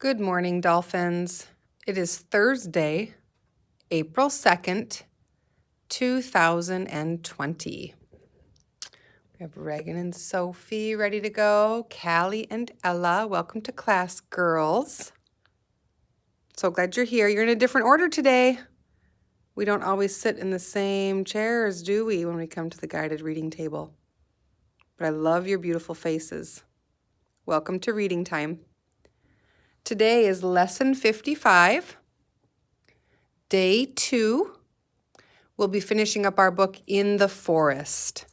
Good morning, Dolphins. It is Thursday, April 2nd, 2020. We have Reagan and Sophie ready to go. Callie and Ella, welcome to class, girls. So glad you're here. You're in a different order today. We don't always sit in the same chairs, do we, when we come to the guided reading table? But I love your beautiful faces. Welcome to reading time. Today is lesson 55, day 2. We'll be finishing up our book, In the Forest.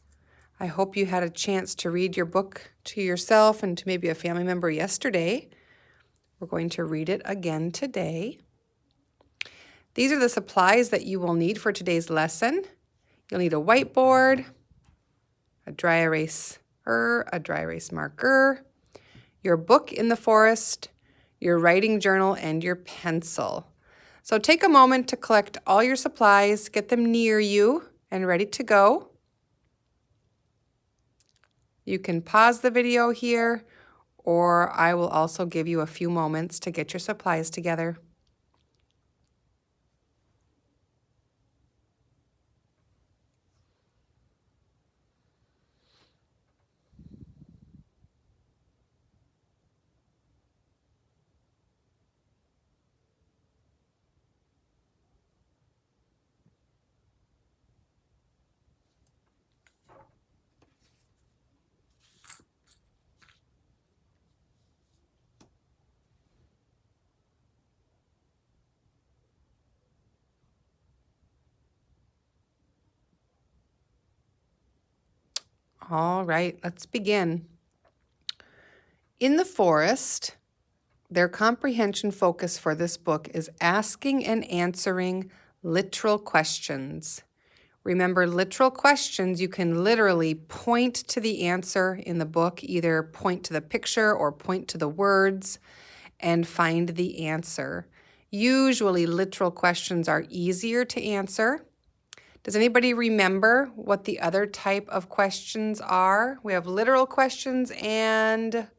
I hope you had a chance to read your book to yourself and to maybe a family member yesterday. We're going to read it again today. These are the supplies that you will need for today's lesson. You'll need a whiteboard, a dry erase marker, your book In the Forest, your writing journal, and your pencil. So take a moment to collect all your supplies, get them near you and ready to go. You can pause the video here, or I will also give you a few moments to get your supplies together. All right, let's begin. In the Forest, their comprehension focus for this book is asking and answering literal questions. Remember, literal questions, you can literally point to the answer in the book, either point to the picture or point to the words and find the answer. Usually, literal questions are easier to answer. Does anybody remember what the other type of questions are? We have literal questions and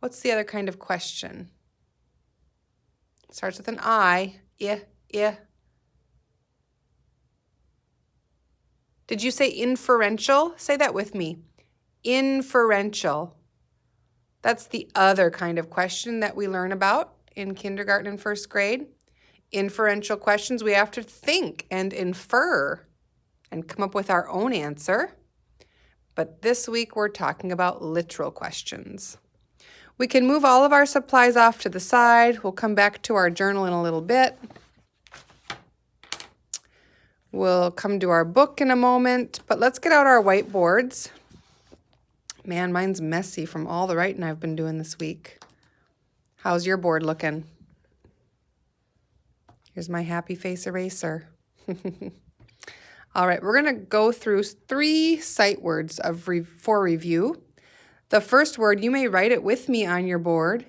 what's the other kind of question? Starts with an I. Did you say inferential? Say that with me. Inferential. That's the other kind of question that we learn about in kindergarten and first grade. Inferential questions, we have to think and infer and come up with our own answer. But this week we're talking about literal questions. We can move all of our supplies off to the side. We'll come back to our journal in a little bit. We'll come to our book in a moment, but let's get out our whiteboards. Man, mine's messy from all the writing I've been doing this week. How's your board looking? Here's my happy face eraser. All right, we're going to go through 3 sight words for review. The first word, you may write it with me on your board,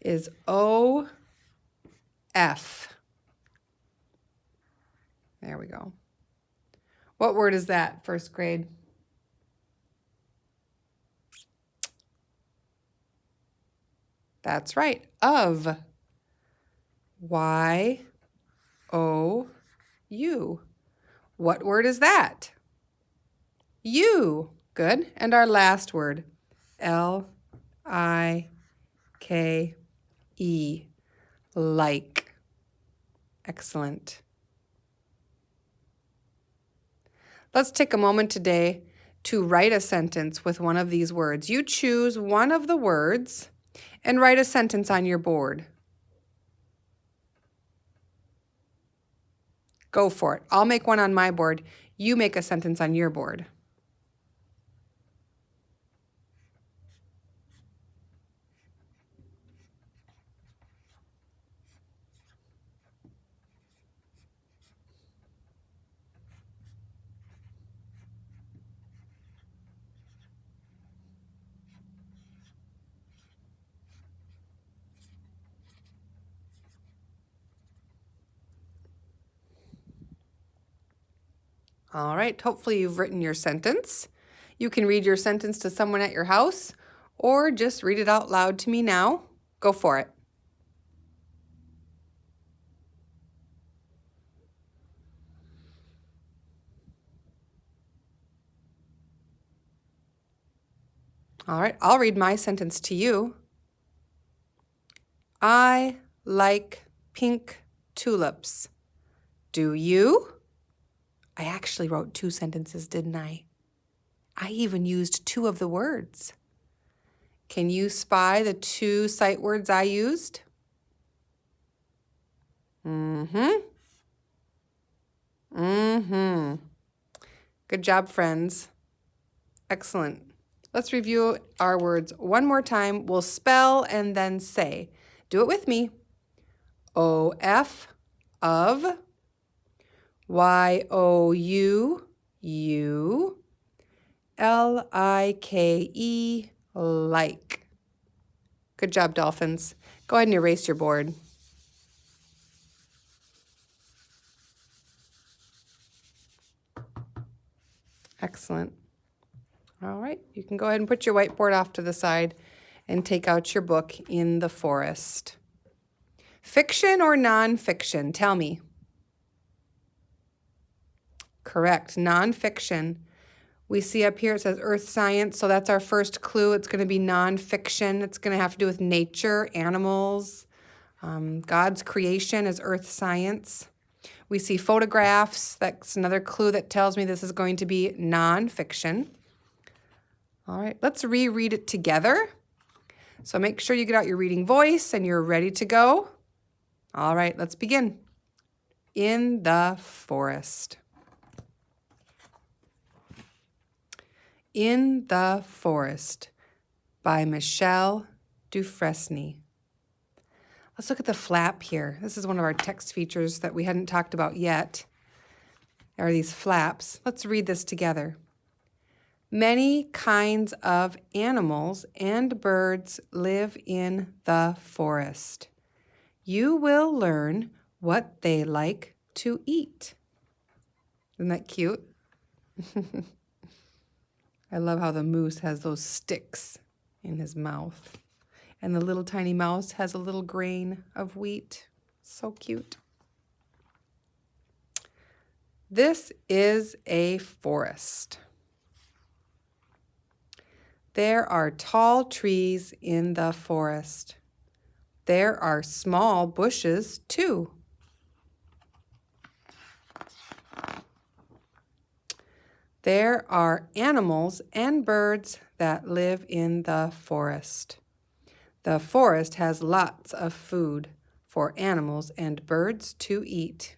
is O-F. There we go. What word is that, first grade? That's right, of. Y-O-U. What word is that? You. Good. And our last word, L-I-K-E. Like. Excellent. Let's take a moment today to write a sentence with one of these words. You choose one of the words and write a sentence on your board. Go for it. I'll make one on my board. You make a sentence on your board. All right, hopefully you've written your sentence. You can read your sentence to someone at your house or just read it out loud to me now. Go for it. All right, I'll read my sentence to you. I like pink tulips. Do you? I actually wrote 2 sentences, didn't I? I even used 2 of the words. Can you spy the 2 sight words I used? Mm-hmm. Mm-hmm. Good job, friends. Excellent. Let's review our words one more time. We'll spell and then say. Do it with me. O-F, of. Y-O-U, you. L-I-K-E, like. Good job, Dolphins. Go ahead and erase your board. Excellent. All right, you can go ahead and put your whiteboard off to the side and take out your book, In the Forest. Fiction or nonfiction? Tell me. Correct, nonfiction. We see up here it says earth science, so that's our first clue. It's going to be nonfiction. It's going to have to do with nature, animals. God's creation is earth science. We see photographs. That's another clue that tells me this is going to be nonfiction. All right, let's reread it together. So make sure you get out your reading voice and you're ready to go. All right, let's begin. In the Forest. In the Forest by Michelle Dufresne. Let's look at the flap here. This is one of our text features that we hadn't talked about yet. There are these flaps. Let's read this together. Many kinds of animals and birds live in the forest. You will learn what they like to eat. Isn't that cute? I love how the moose has those sticks in his mouth. And the little tiny mouse has a little grain of wheat. So cute. This is a forest. There are tall trees in the forest. There are small bushes too. There are animals and birds that live in the forest. The forest has lots of food for animals and birds to eat.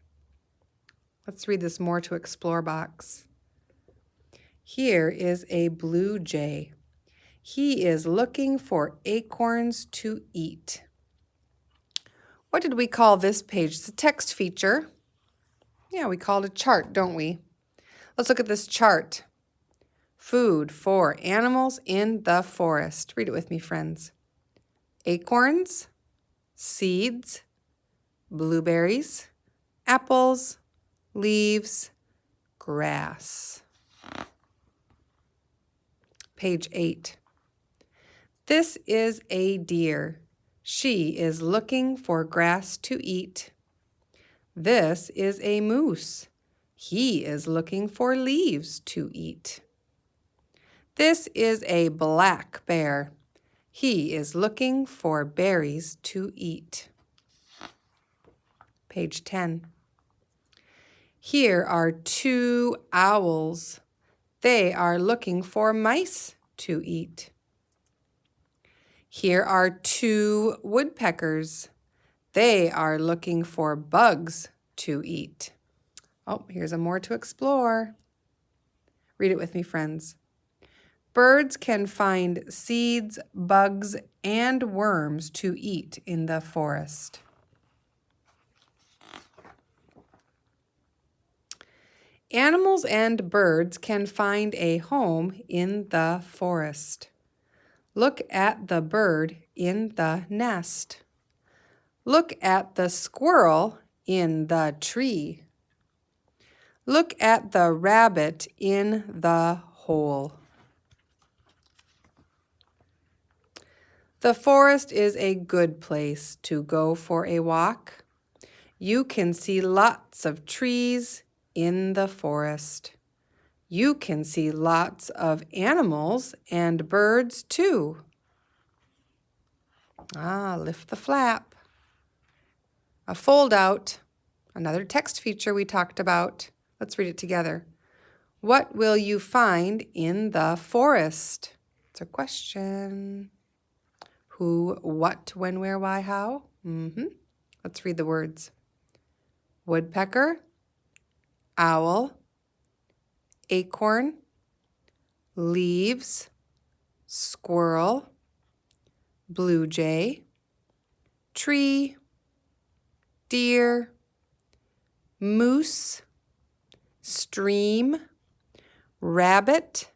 Let's read this more to explore box. Here is a blue jay. He is looking for acorns to eat. What did we call this page? It's a text feature. Yeah, we call it a chart, don't we? Let's look at this chart. Food for animals in the forest. Read it with me, friends. Acorns, seeds, blueberries, apples, leaves, grass. Page 8. This is a deer. She is looking for grass to eat. This is a moose. He is looking for leaves to eat. This is a black bear. He is looking for berries to eat. Page 10. Here are 2 owls. They are looking for mice to eat. Here are 2 woodpeckers. They are looking for bugs to eat. Oh, here's a more to explore. Read it with me, friends. Birds can find seeds, bugs, and worms to eat in the forest. Animals and birds can find a home in the forest. Look at the bird in the nest. Look at the squirrel in the tree. Look at the rabbit in the hole. The forest is a good place to go for a walk. You can see lots of trees in the forest. You can see lots of animals and birds too. Lift the flap. A fold out. Another text feature we talked about. Let's read it together. What will you find in the forest? It's a question. Who, what, when, where, why, how? Let's read the words. Woodpecker, owl, acorn, leaves, squirrel, blue jay, tree, deer, moose, stream, rabbit,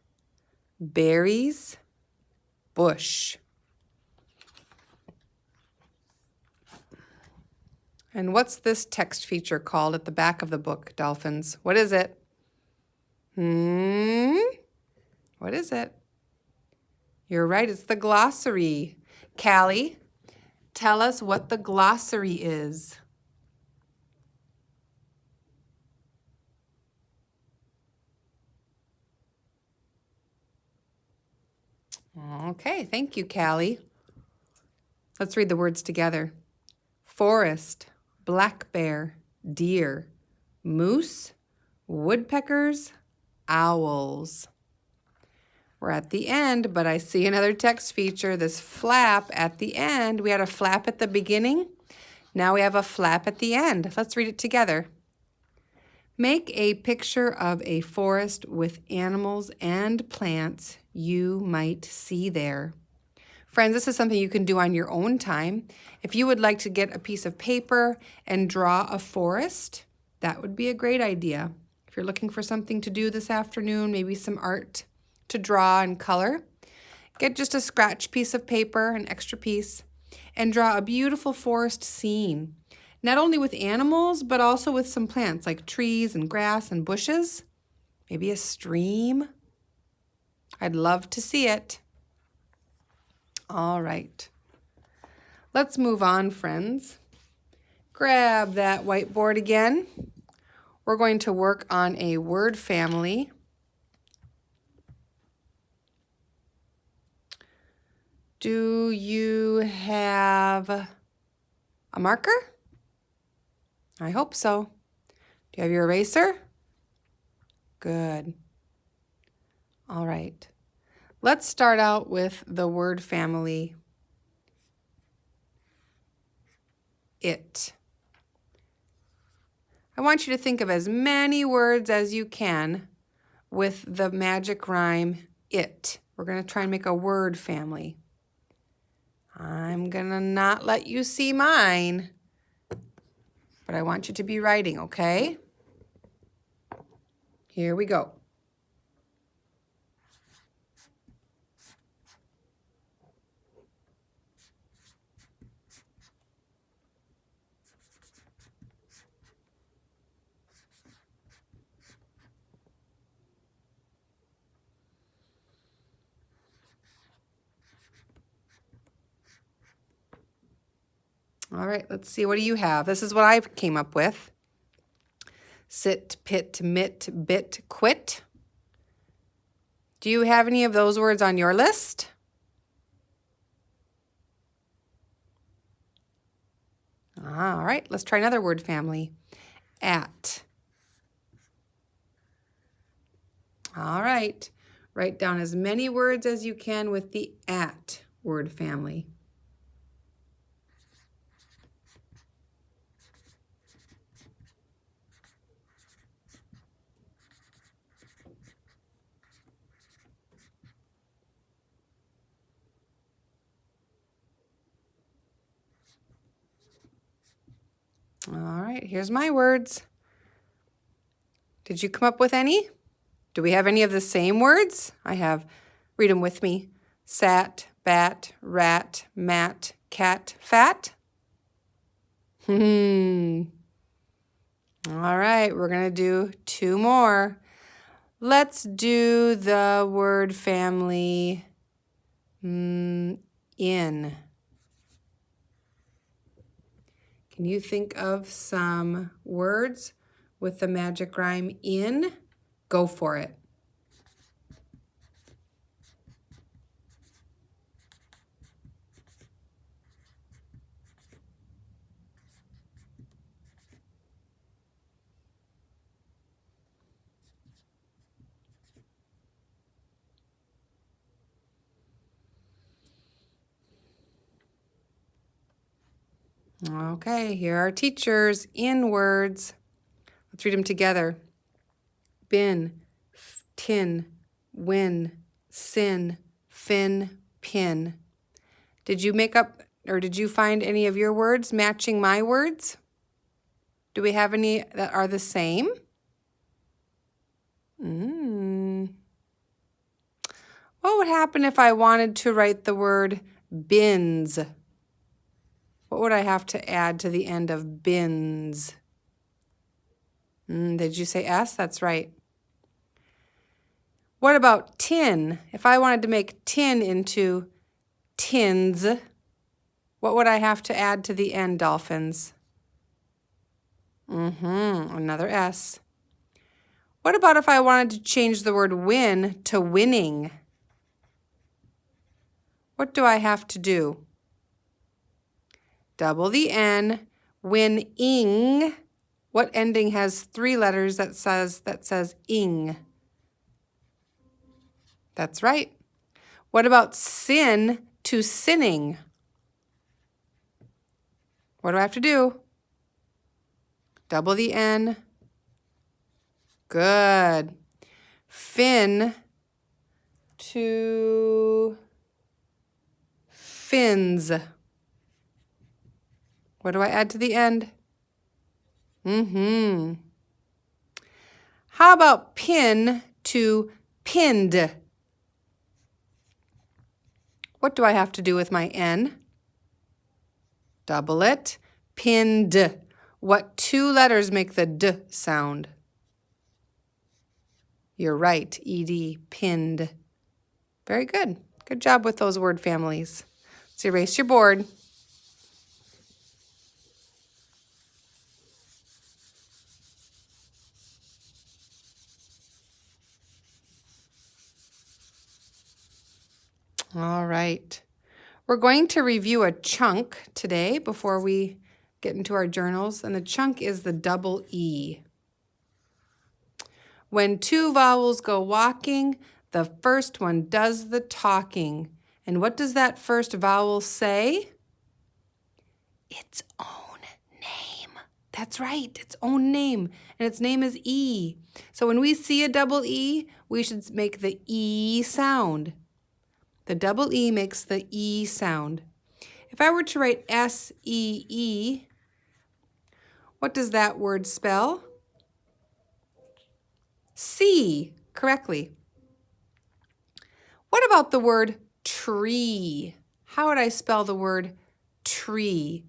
berries, bush. And what's this text feature called at the back of the book, Dolphins? What is it? What is it? You're right, it's the glossary. Callie, tell us what the glossary is. Okay, thank you, Callie. Let's read the words together. Forest, black bear, deer, moose, woodpeckers, owls. We're at the end, but I see another text feature, this flap at the end. We had a flap at the beginning. Now we have a flap at the end. Let's read it together. Make a picture of a forest with animals and plants you might see there. Friends, this is something you can do on your own time. If you would like to get a piece of paper and draw a forest, that would be a great idea. If you're looking for something to do this afternoon, maybe some art to draw and color, get just a scratch piece of paper, an extra piece, and draw a beautiful forest scene. Not only with animals, but also with some plants like trees and grass and bushes. Maybe a stream. I'd love to see it. All right. Let's move on, friends. Grab that whiteboard again. We're going to work on a word family. Do you have a marker? I hope so. Do you have your eraser? Good. All right. Let's start out with the word family, it. I want you to think of as many words as you can with the magic rhyme, it. We're going to try and make a word family. I'm going to not let you see mine, but I want you to be writing, okay? Here we go. All right, let's see. What do you have? This is what I came up with. Sit, pit, mit, bit, quit. Do you have any of those words on your list? All right, let's try another word family. At. All right, write down as many words as you can with the at word family. All right, here's my words. Did you come up with any? Do we have any of the same words? I have, read them with me. Sat, bat, rat, mat, cat, fat. All right, we're going to do two more. Let's do the word family in. Can you think of some words with the magic rhyme in? Go for it. Okay, here are teachers in words. Let's read them together. Bin, tin, win, sin, fin, pin. Did you make up or did you find any of your words matching my words? Do we have any that are the same? What would happen if I wanted to write the word bins? What would I have to add to the end of bins? Did you say S? That's right. What about tin? If I wanted to make tin into tins, what would I have to add to the end, Dolphins? Another S. What about if I wanted to change the word win to winning? What do I have to do? Double the N, winning. What ending has 3 letters that says ing? That's right. What about sin to sinning? What do I have to do? Double the N. Good. Fin to fins. What do I add to the end? How about pin to pinned? What do I have to do with my N? Double it. Pinned. What 2 letters make the D sound? You're right, ED, pinned. Very good. Good job with those word families. Let's erase your board. All right. We're going to review a chunk today before we get into our journals, and the chunk is the double E. When 2 vowels go walking, the first one does the talking. And what does that first vowel say? Its own name. That's right, its own name. And its name is E. So when we see a double E, we should make the E sound. The double E makes the E sound. If I were to write S-E-E, what does that word spell? See, correctly. What about the word tree? How would I spell the word tree?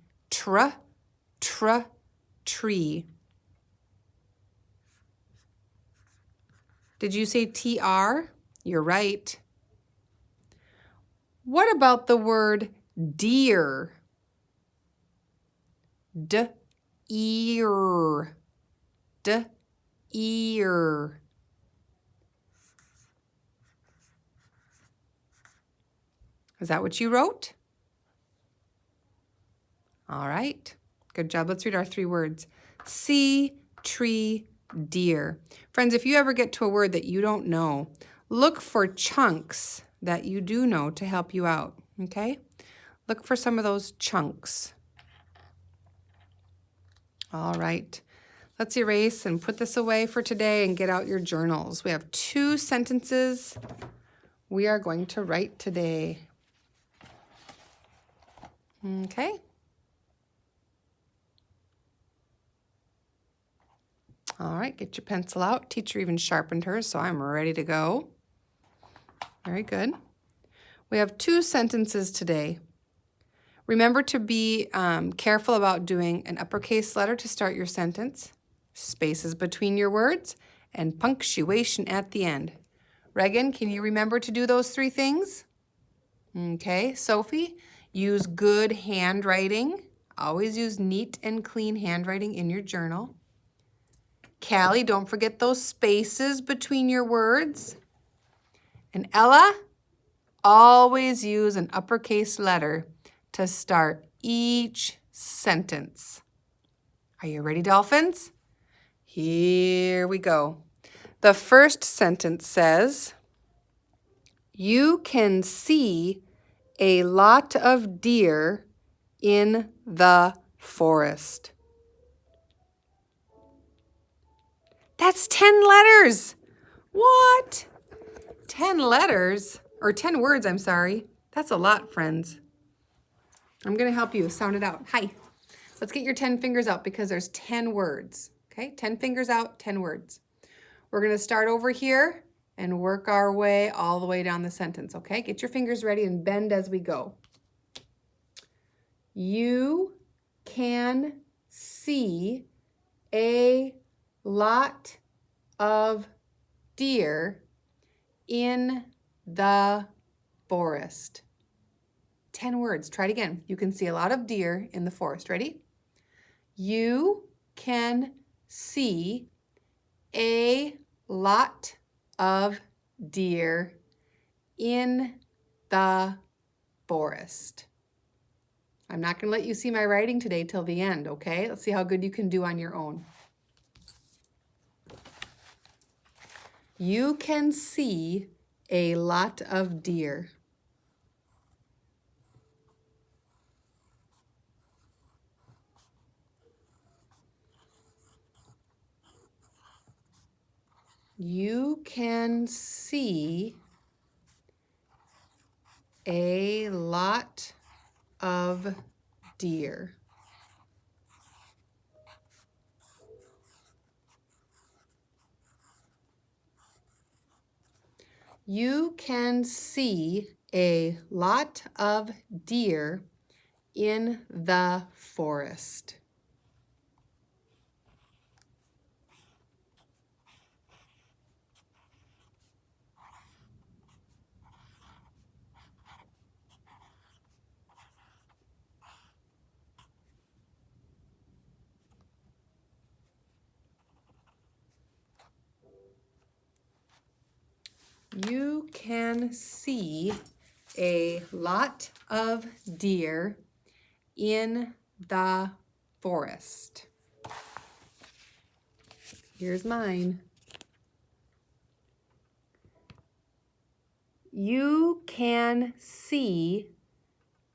Tree. Did you say TR? You're right. What about the word deer? D-ear. D-ear. Is that what you wrote? All right. Good job. Let's read our 3 words. See, tree, deer. Friends, if you ever get to a word that you don't know, look for chunks that you do know to help you out, okay? Look for some of those chunks. All right. Let's erase and put this away for today and get out your journals. We have 2 sentences we are going to write today. Okay. All right, get your pencil out. Teacher even sharpened hers, so I'm ready to go. Very good. We have 2 sentences today. Remember to be careful about doing an uppercase letter to start your sentence, spaces between your words, and punctuation at the end. Regan, can you remember to do those 3 things? Okay, Sophie, use good handwriting. Always use neat and clean handwriting in your journal. Callie, don't forget those spaces between your words. And Ella, always use an uppercase letter to start each sentence. Are you ready, Dolphins? Here we go. The first sentence says, you can see a lot of deer in the forest. That's 10 letters. What? 10 letters, or 10 words, I'm sorry. That's a lot, friends. I'm gonna help you sound it out. Hi. Let's get your 10 fingers out because there's 10 words. Okay, 10 fingers out, 10 words. We're gonna start over here and work our way all the way down the sentence, okay? Get your fingers ready and bend as we go. You can see a lot of deer in the forest. 10 words. Try it again. You can see a lot of deer in the forest. Ready? You can see a lot of deer in the forest. I'm not going to let you see my writing today till the end, okay? Let's see how good you can do on your own. You can see a lot of deer. You can see a lot of deer. You can see a lot of deer in the forest. You can see a lot of deer in the forest. Here's mine. You can see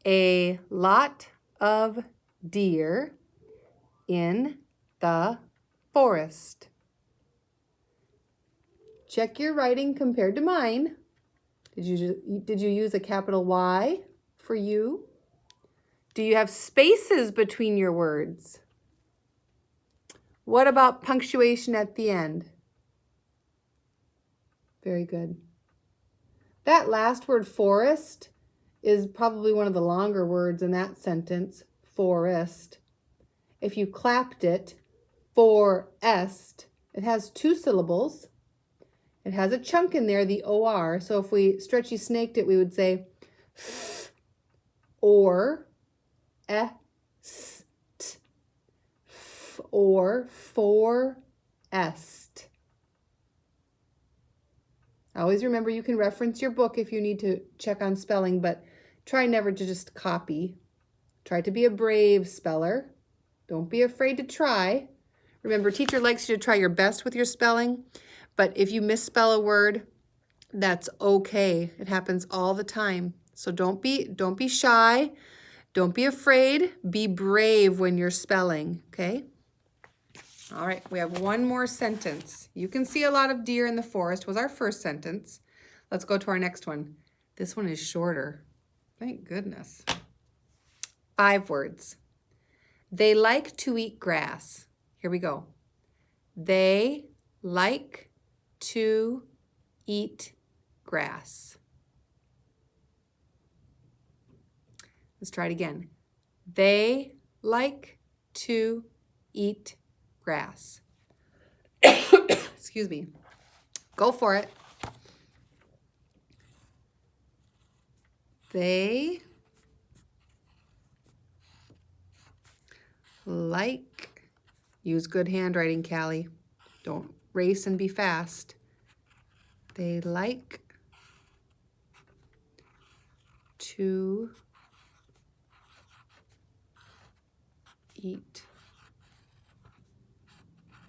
a lot of deer in the forest. Check your writing compared to mine. Did you use a capital Y for you? Do you have spaces between your words? What about punctuation at the end? Very good. That last word, forest, is probably one of the longer words in that sentence, forest. If you clapped it, forest, it has 2 syllables. It has a chunk in there, the OR. So if we stretchy snaked it, we would say f or est, f or forest. Always remember you can reference your book if you need to check on spelling, but try never to just copy. Try to be a brave speller. Don't be afraid to try. Remember, teacher likes you to try your best with your spelling, but if you misspell a word, that's okay. It happens all the time. So don't be shy. Don't be afraid. Be brave when you're spelling, okay? All right, we have one more sentence. You can see a lot of deer in the forest was our first sentence. Let's go to our next one. This one is shorter. Thank goodness. 5 words. They like to eat grass. Here we go. They like to eat grass. Let's try it again. They like to eat grass. Excuse me. Go for it. They like, use good handwriting, Callie. Don't race and be fast. They like to eat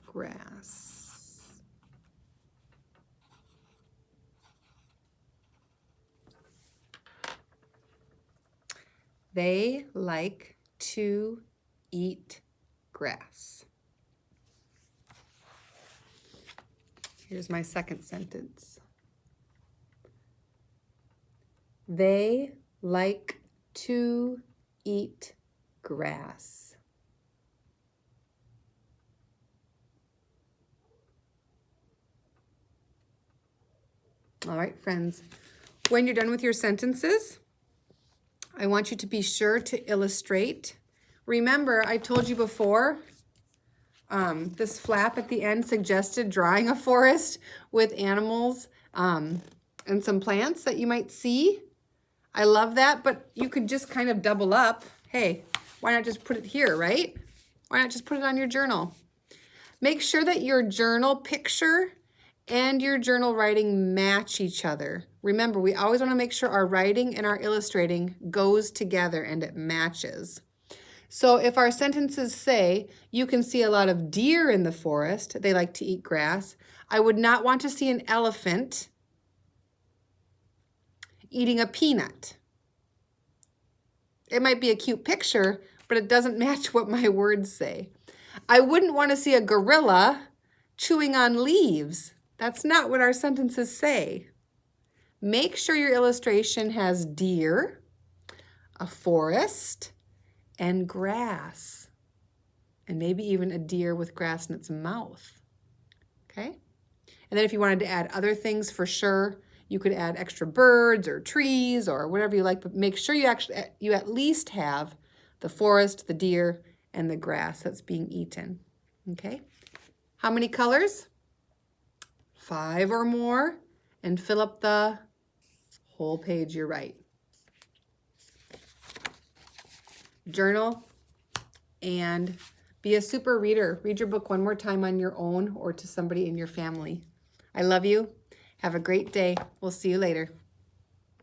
grass. They like to eat grass. Here's my second sentence. They like to eat grass. All right, friends, when you're done with your sentences, I want you to be sure to illustrate. Remember, I told you before, this flap at the end suggested drawing a forest with animals and some plants that you might see. I love that, but you could just kind of double up. Hey, why not just put it here, right? Why not just put it on your journal? Make sure that your journal picture and your journal writing match each other. Remember, we always want to make sure our writing and our illustrating goes together and it matches. So if our sentences say, you can see a lot of deer in the forest, they like to eat grass, I would not want to see an elephant eating a peanut. It might be a cute picture, but it doesn't match what my words say. I wouldn't want to see a gorilla chewing on leaves. That's not what our sentences say. Make sure your illustration has deer, a forest, and grass. And maybe even a deer with grass in its mouth. Okay? And then if you wanted to add other things, for sure, you could add extra birds or trees or whatever you like, but make sure you at least have the forest, the deer, and the grass that's being eaten. Okay? How many colors? 5 or more, and fill up the whole page you write. Journal and be a super reader. Read your book one more time on your own or to somebody in your family. I love you. Have a great day. We'll see you later.